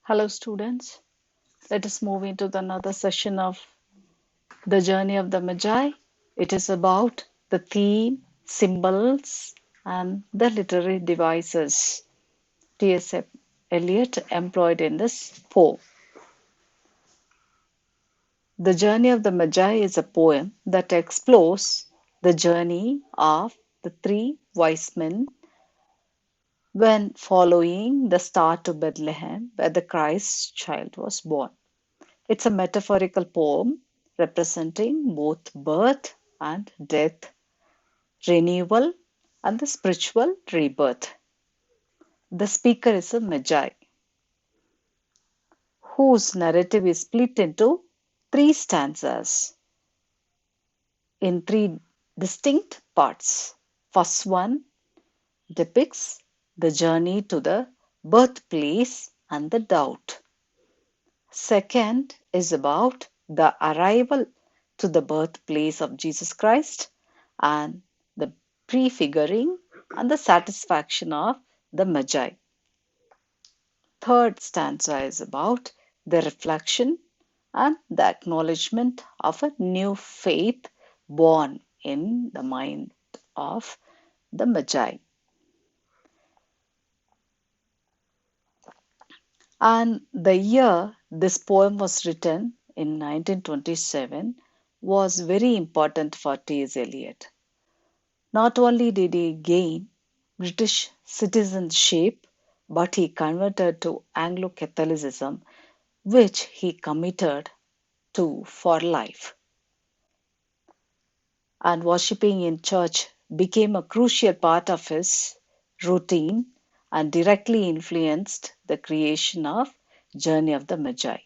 Hello, students. Let us move into another session of the journey of the Magi. It is about the theme, symbols, and the literary devices T.S. Eliot employed in this poem. The Journey of the Magi is a poem that explores the journey of the three wise men when following the star to Bethlehem, where the Christ child was born. It's a metaphorical poem representing both birth and death, renewal and the spiritual rebirth. The speaker is a Magi, whose narrative is split into three stanzas in three distinct parts. First one depicts the journey to the birthplace and the doubt. Second is about the arrival to the birthplace of Jesus Christ and the prefiguring and the satisfaction of the Magi. Third stanza is about the reflection and the acknowledgement of a new faith born in the mind of the Magi. And the year this poem was written in 1927 was very important for T.S. Eliot. Not only did he gain British citizenship, but he converted to Anglo Catholicism, which he committed to for life. And worshipping in church became a crucial part of his routine and directly influenced the creation of Journey of the Magi.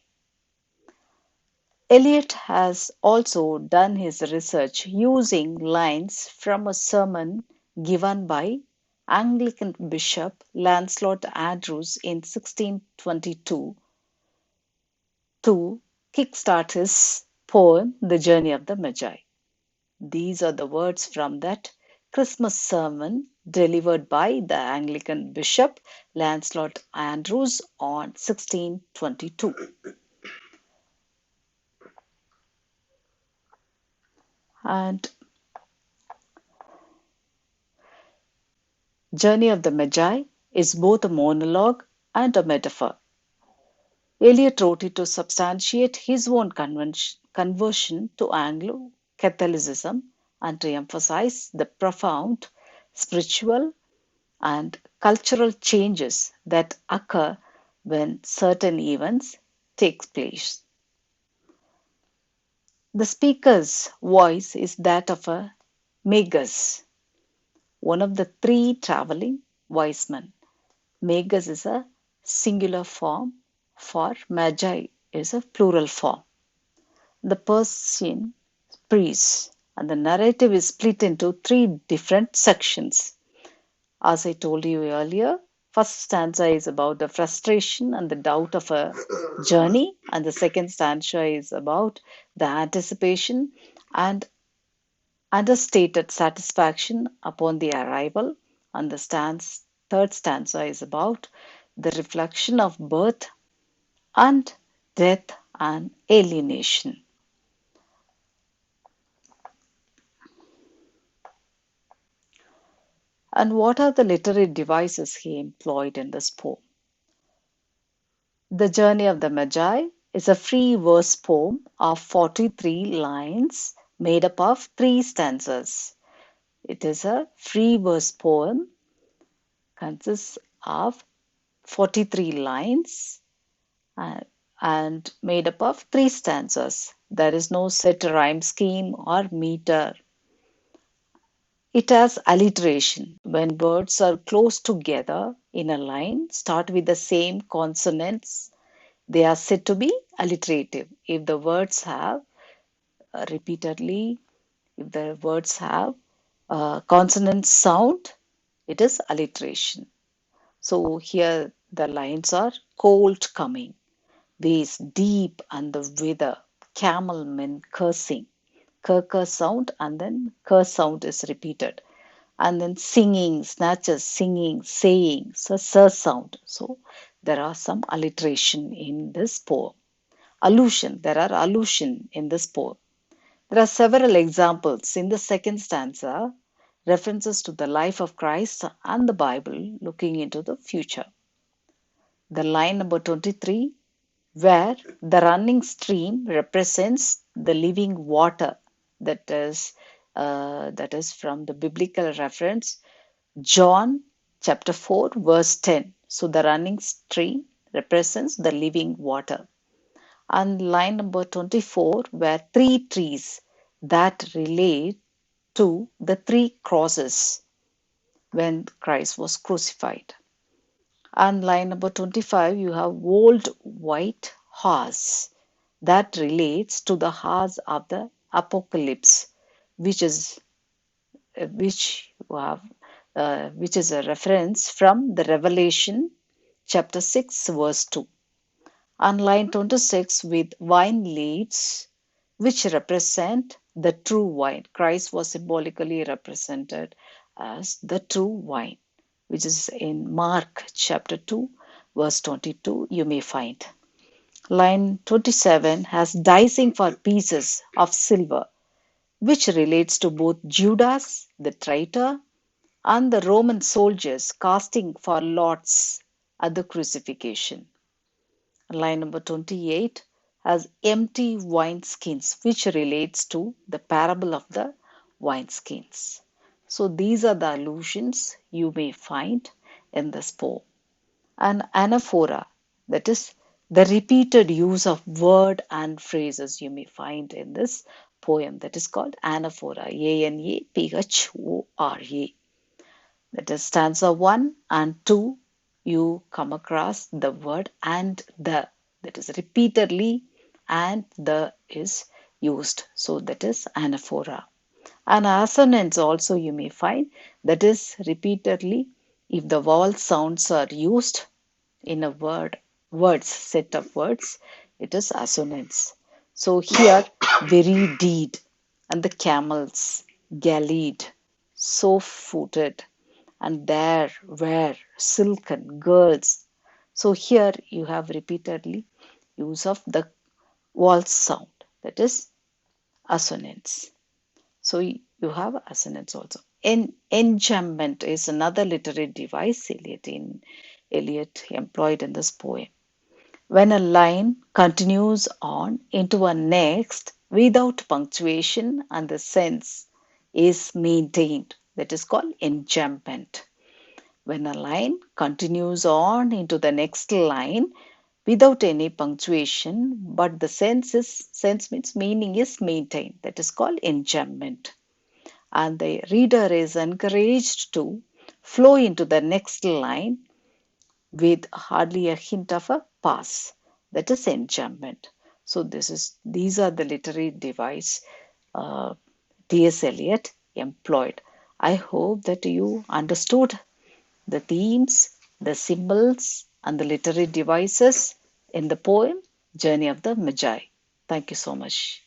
Eliot has also done his research using lines from a sermon given by Anglican Bishop Lancelot Andrewes in 1622 to kickstart his poem The Journey of the Magi. These are the words from that Christmas sermon delivered by the Anglican Bishop Lancelot Andrewes on 1622. And Journey of the Magi is both a monologue and a metaphor. Eliot wrote it to substantiate his own conversion to Anglo Catholicism and to emphasize the profound spiritual and cultural changes that occur when certain events take place. The speaker's voice is that of a magus, one of the three traveling wise men. Magus is a singular form, for magi is a plural form. The Persian priests, and the narrative is split into three different sections. As I told you earlier, first stanza is about the frustration and the doubt of a journey, and the second stanza is about the anticipation and understated satisfaction upon the arrival, and the third stanza is about the reflection of birth and death and alienation. And what are the literary devices he employed in this poem? The Journey of the Magi is a free verse poem of 43 lines made up of three stanzas. It is a free verse poem, consists of 43 lines and made up of three stanzas. There is no set rhyme scheme or meter. It has alliteration. When words are close together in a line, start with the same consonants, they are said to be alliterative. If the words have repeatedly, if the words have consonant sound, it is alliteration. So here the lines are cold coming, waist deep and the wither, camel men cursing, Kirker sound and then curse sound is repeated. And then singing, snatches, singing, saying, so sound. So there are some alliteration in this poem. Allusion, there are allusion in this poem. There are several examples in the second stanza, references to the life of Christ and the Bible looking into the future. The line number 23, where the running stream represents the living water, that is from the biblical reference John chapter 4 verse 10. So the running stream represents the living water. And line number 24, where three trees that relate to the three crosses when Christ was crucified. And line number 25, you have old white horse that relates to the horse of the apocalypse, which is which you have which is a reference from the Revelation chapter 6 verse 2. On line 26, with wine leaves which represent the true wine. Christ was symbolically represented as the true wine, which is in Mark chapter 2 verse 22 you may find. Line 27 has dicing for pieces of silver, which relates to both Judas the traitor and the Roman soldiers casting for lots at the crucifixion. Line number 28 has empty wineskins, which relates to the parable of the wineskins. So these are the allusions you may find in this poem. An anaphora, that is the repeated use of word and phrases you may find in this poem, that is called anaphora, Anaphora. That is stanza 1 and 2, you come across the word and the, that is repeatedly and the is used. So that is anaphora. And assonance also you may find, that is repeatedly if the vowel sounds are used in a set of words, it is assonance. So here, very deed, and the camels, galleyed, soft-footed, and there were silken girls. So here you have repeatedly use of the vowel sound, that is assonance. So you have assonance also. Enjambment is another literary device Eliot employed in this poem. When a line continues on into a next without punctuation and the sense is maintained, that is called enjambment. When a line continues on into the next line without any punctuation, but the sense means meaning is maintained, that is called enjambment. And the reader is encouraged to flow into the next line with hardly a hint of a pause, that is enjambment. So these are the literary device T.S. Eliot employed. I hope that you understood the themes, the symbols, and the literary devices in the poem Journey of the Magi. Thank you so much.